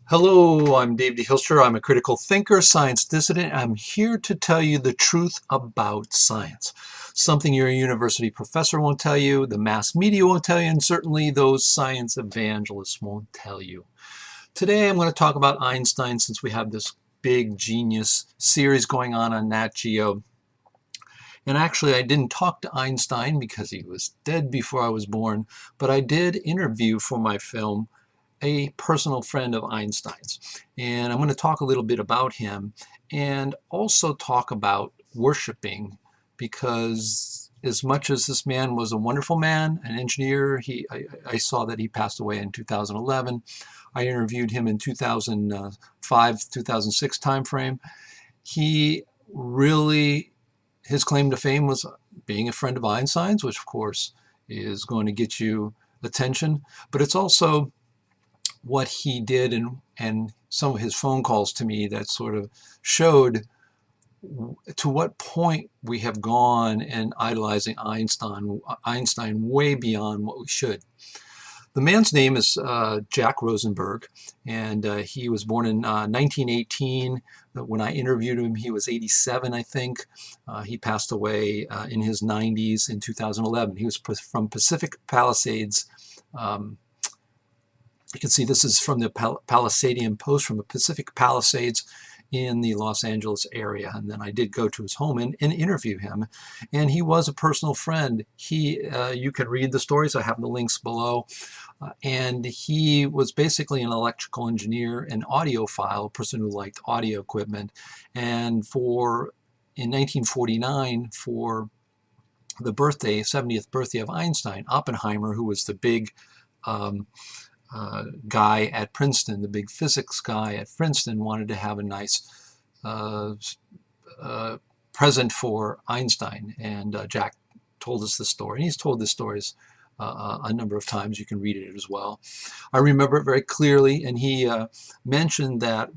Hello, I'm David Hilster. I'm a critical thinker, science dissident. I'm here to tell you the truth about science. Something your university professor won't tell you, the mass media won't tell you, and certainly those science evangelists won't tell you. Today I'm going to talk about Einstein since we have this big genius series going on Nat Geo. And actually, I didn't talk to Einstein because he was dead before I was born, but I did interview for my film a personal friend of Einstein's. And I'm going to talk a little bit about him and also talk about worshiping, because as much as this man was a wonderful man, an engineer, I saw that he passed away in 2011. I interviewed him in 2005, 2006 timeframe. He really, his claim to fame was being a friend of Einstein's, which of course is going to get you attention, but it's also what he did and some of his phone calls to me that sort of showed to what point we have gone in idolizing Einstein way beyond what we should. The man's name is Jack Rosenberg, and he was born in 1918. When I interviewed him, he was 87, I think. He passed away in his 90s in 2011. He was from Pacific Palisades. You can see this is from the Palisadian Post from the Pacific Palisades in the Los Angeles area. And then I did go to his home and interview him. And he was a personal friend. You can read the stories. I have the links below. And he was basically an electrical engineer, an audiophile, a person who liked audio equipment. And in 1949, for the 70th birthday of Einstein, Oppenheimer, who was the big guy at Princeton, the big physics guy at Princeton, wanted to have a nice present for Einstein. And Jack told us the story. And he's told this story a number of times. You can read it as well. I remember it very clearly. And he mentioned that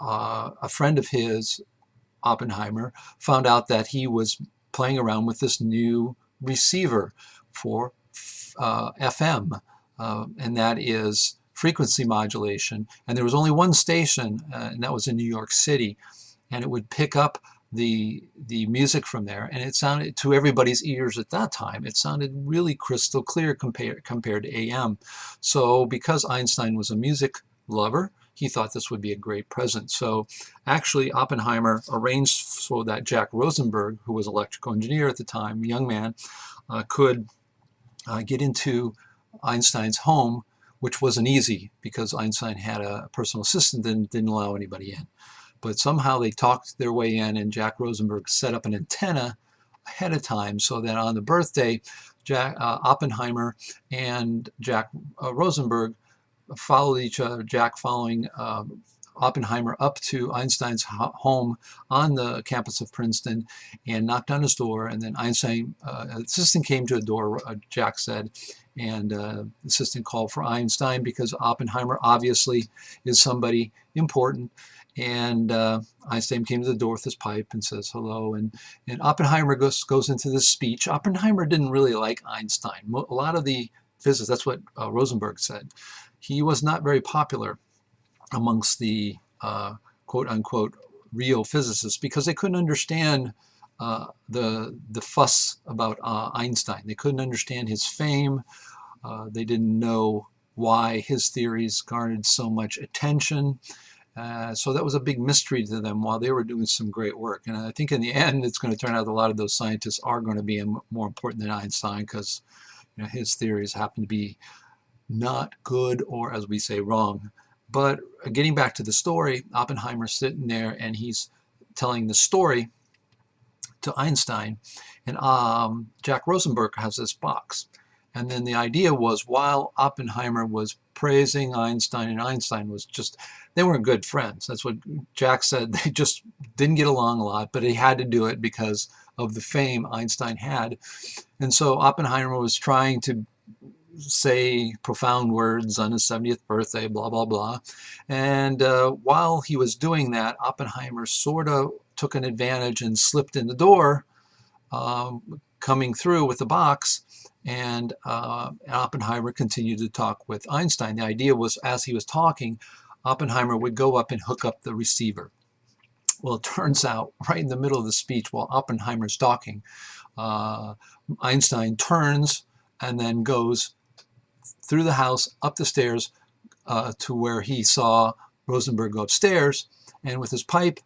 a friend of his, Oppenheimer, found out that he was playing around with this new receiver for FM. And that is frequency modulation. And there was only one station, and that was in New York City, and it would pick up the music from there, and it sounded, to everybody's ears at that time, it sounded really crystal clear compared to AM. So because Einstein was a music lover, he thought this would be a great present. So actually Oppenheimer arranged so that Jack Rosenberg, who was an electrical engineer at the time, a young man, could get into Einstein's home, which wasn't easy because Einstein had a personal assistant and didn't allow anybody in. But somehow they talked their way in, and Jack Rosenberg set up an antenna ahead of time so that on the birthday, Oppenheimer and Jack Rosenberg followed each other, Jack following Oppenheimer up to Einstein's home on the campus of Princeton and knocked on his door. And then Einstein, assistant came to the door, Jack said, and the assistant called for Einstein because Oppenheimer obviously is somebody important. And Einstein came to the door with his pipe and says hello. And Oppenheimer goes into this speech. Oppenheimer didn't really like Einstein. A lot of the physicists, that's what Rosenberg said. He was not very popular amongst the quote-unquote real physicists because they couldn't understand the fuss about Einstein. They couldn't understand his fame. They didn't know why his theories garnered so much attention. So that was a big mystery to them while they were doing some great work. And I think in the end, it's going to turn out that a lot of those scientists are going to be more important than Einstein because his theories happen to be not good, or as we say, wrong. But getting back to the story, Oppenheimer's sitting there and he's telling the story to Einstein, and Jack Rosenberg has this box. And then the idea was, while Oppenheimer was praising Einstein, and Einstein was just, they weren't good friends. That's what Jack said. They just didn't get along a lot, but he had to do it because of the fame Einstein had. And so Oppenheimer was trying to say profound words on his 70th birthday, blah, blah, blah. And while he was doing that, Oppenheimer sort of took an advantage and slipped in the door, coming through with the box. And Oppenheimer continued to talk with Einstein. The idea was, as he was talking, Oppenheimer would go up and hook up the receiver. Well, it turns out right in the middle of the speech while Oppenheimer's talking, Einstein turns and then goes through the house, up the stairs to where he saw Rosenberg go upstairs, and with his pipe,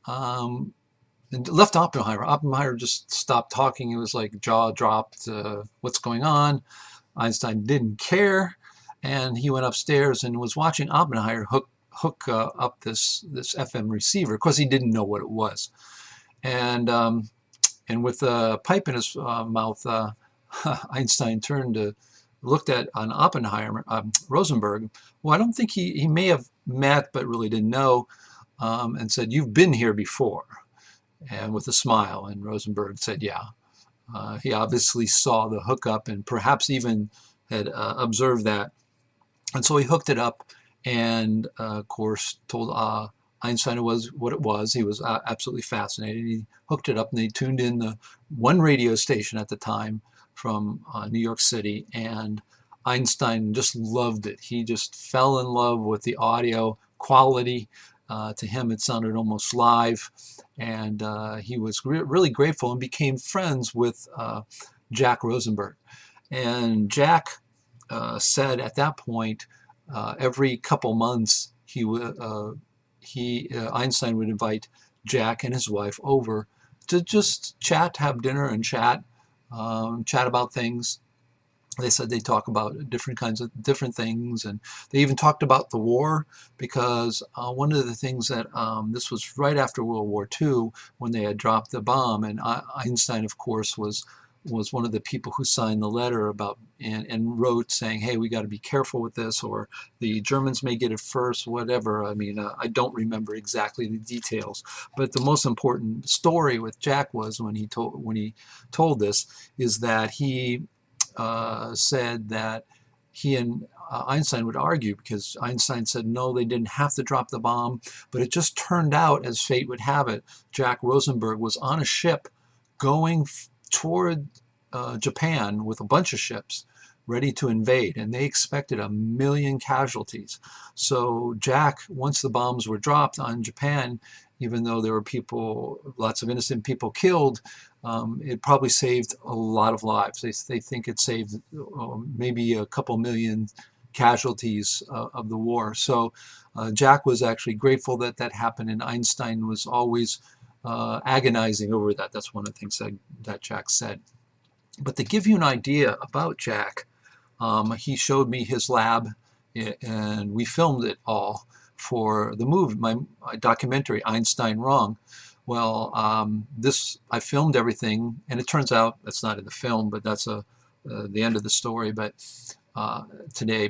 and left Oppenheimer. Oppenheimer just stopped talking. It was like jaw dropped. What's going on? Einstein didn't care, and he went upstairs and was watching Oppenheimer hook up this FM receiver. Of course, he didn't know what it was, and with a pipe in his mouth, Einstein turned to looked at on Oppenheimer, Rosenberg. Well, I don't think he may have met, but really didn't know, and said, "You've been here before," and with a smile. And Rosenberg said, "Yeah." He obviously saw the hookup and perhaps even had observed that. And so he hooked it up and, of course, told Einstein it was what it was. He was absolutely fascinated. He hooked it up and they tuned in the one radio station at the time from New York City, and Einstein just loved it. He just fell in love with the audio quality. To him, it sounded almost live, and he was really grateful and became friends with Jack Rosenberg. And Jack said at that point, every couple months, Einstein would invite Jack and his wife over to just chat, have dinner, and chat about things. They said they talk about different things, and they even talked about the war, because one of the things that this was right after World War II when they had dropped the bomb, and Einstein, of course, was one of the people who signed the letter about and wrote saying, "Hey, we got to be careful with this, or the Germans may get it first," whatever. I mean, I don't remember exactly the details, but the most important story with Jack was when he told this is that he said that he and Einstein would argue, because Einstein said no, they didn't have to drop the bomb, but it just turned out, as fate would have it, Jack Rosenberg was on a ship going toward Japan with a bunch of ships ready to invade, and they expected 1 million casualties. So Jack, once the bombs were dropped on Japan, even though there were lots of innocent people killed, it probably saved a lot of lives. They think it saved maybe a couple million casualties of the war. So Jack was actually grateful that that happened, and Einstein was always agonizing over that. That's one of the things that Jack said. But to give you an idea about Jack, he showed me his lab, and we filmed it all for the movie, my documentary, Einstein Wrong. Well, I filmed everything, and it turns out that's not in the film, but that's the end of the story. But today,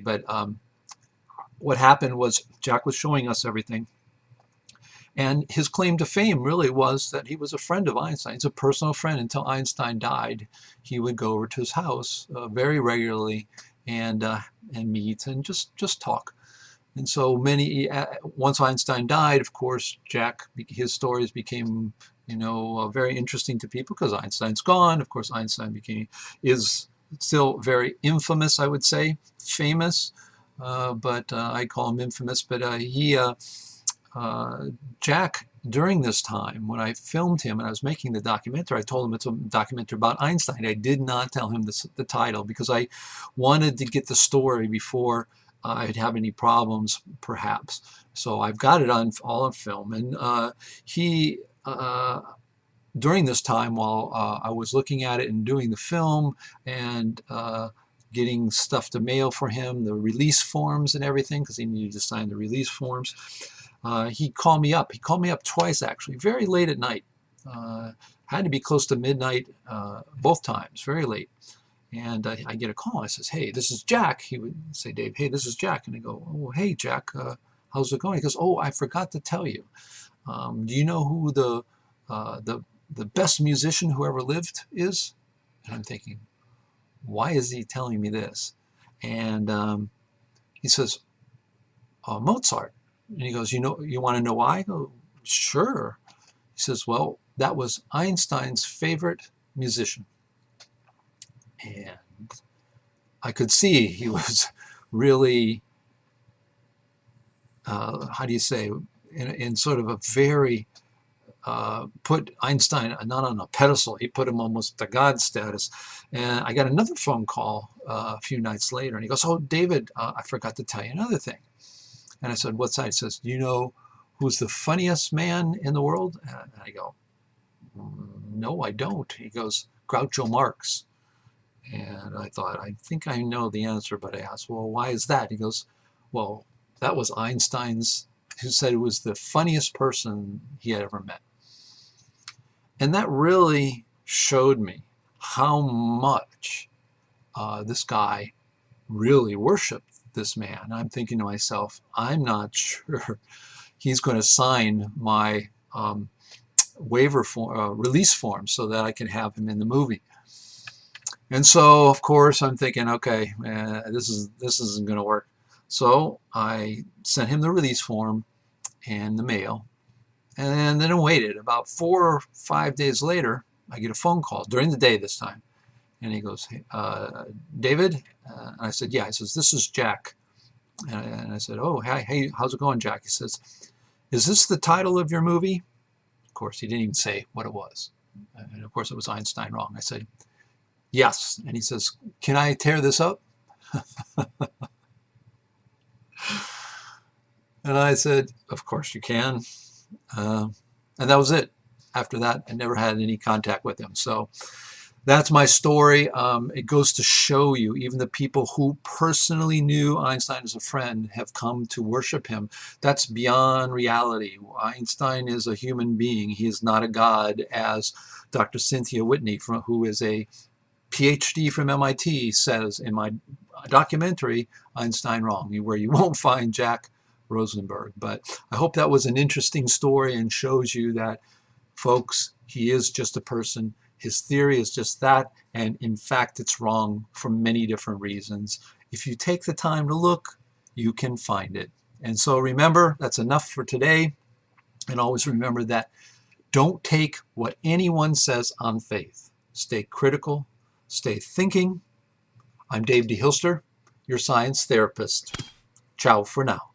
what happened was Jack was showing us everything, and his claim to fame really was that he was a friend of Einstein's, a personal friend. Until Einstein died, he would go over to his house very regularly and meet and just talk. And so once Einstein died, of course, his stories became, very interesting to people because Einstein's gone. Of course, Einstein is still very infamous, I would say, famous, but I call him infamous. But Jack, during this time, when I filmed him and I was making the documentary, I told him it's a documentary about Einstein. I did not tell him the title because I wanted to get the story before I'd have any problems, perhaps. So I've got it all on film. And he, during this time, while I was looking at it and doing the film and getting stuff to mail for him, the release forms and everything, because he needed to sign the release forms, he called me up. He called me up twice, actually, very late at night. Had to be close to midnight both times, very late. And I get a call. I says, "Hey, this is Jack." He would say, "Dave, hey, this is Jack." And I go, "Oh, hey, Jack, how's it going?" He goes, "Oh, I forgot to tell you. Do you know who the best musician who ever lived is?" And I'm thinking, why is he telling me this? And he says, "Mozart." And he goes, "You want to know why?" I go, "Sure." He says, "Well, that was Einstein's favorite musician." And I could see he was really how do you say, in sort of a very, put Einstein not on a pedestal. He put him almost to God status. And I got another phone call a few nights later, and he goes, "Oh, David, I forgot to tell you another thing." And I said, "What's that?" He says, "Do you know who's the funniest man in the world?" And I go, "No, I don't." He goes, "Groucho Marx." And I thought, I think I know the answer, but I asked, "Well, why is that?" He goes, "Well, that was Einstein's, who said it was the funniest person he had ever met." And that really showed me how much this guy really worshiped this man. I'm thinking to myself, I'm not sure he's going to sign my waiver form, release form, so that I can have him in the movie. And so, of course, I'm thinking, okay, this isn't going to work. So I sent him the release form and the mail, and then I waited. About 4 or 5 days later, I get a phone call during the day this time, and he goes, "Hey, David?" And I said, "Yeah." He says, "This is Jack." And I said, "Oh, hey, how's it going, Jack?" He says, "Is this the title of your movie?" Of course, he didn't even say what it was. And of course, it was Einstein wrong. I said, "Yes." And he says, "Can I tear this up?" And I said, "Of course you can." And that was it. After that, I never had any contact with him. So that's my story. It goes to show you, even the people who personally knew Einstein as a friend have come to worship him. That's beyond reality. Einstein is a human being. He is not a god, as Dr. Cynthia Whitney, who is a PhD from MIT, says in my documentary, Einstein Wrong, where you won't find Jack Rosenberg. But I hope that was an interesting story and shows you that, folks, he is just a person. His theory is just that, and in fact, it's wrong for many different reasons. If you take the time to look, you can find it. And so remember, that's enough for today. And always remember that don't take what anyone says on faith. Stay critical, stay thinking. I'm Dave D. Hilster, your science therapist. Ciao for now.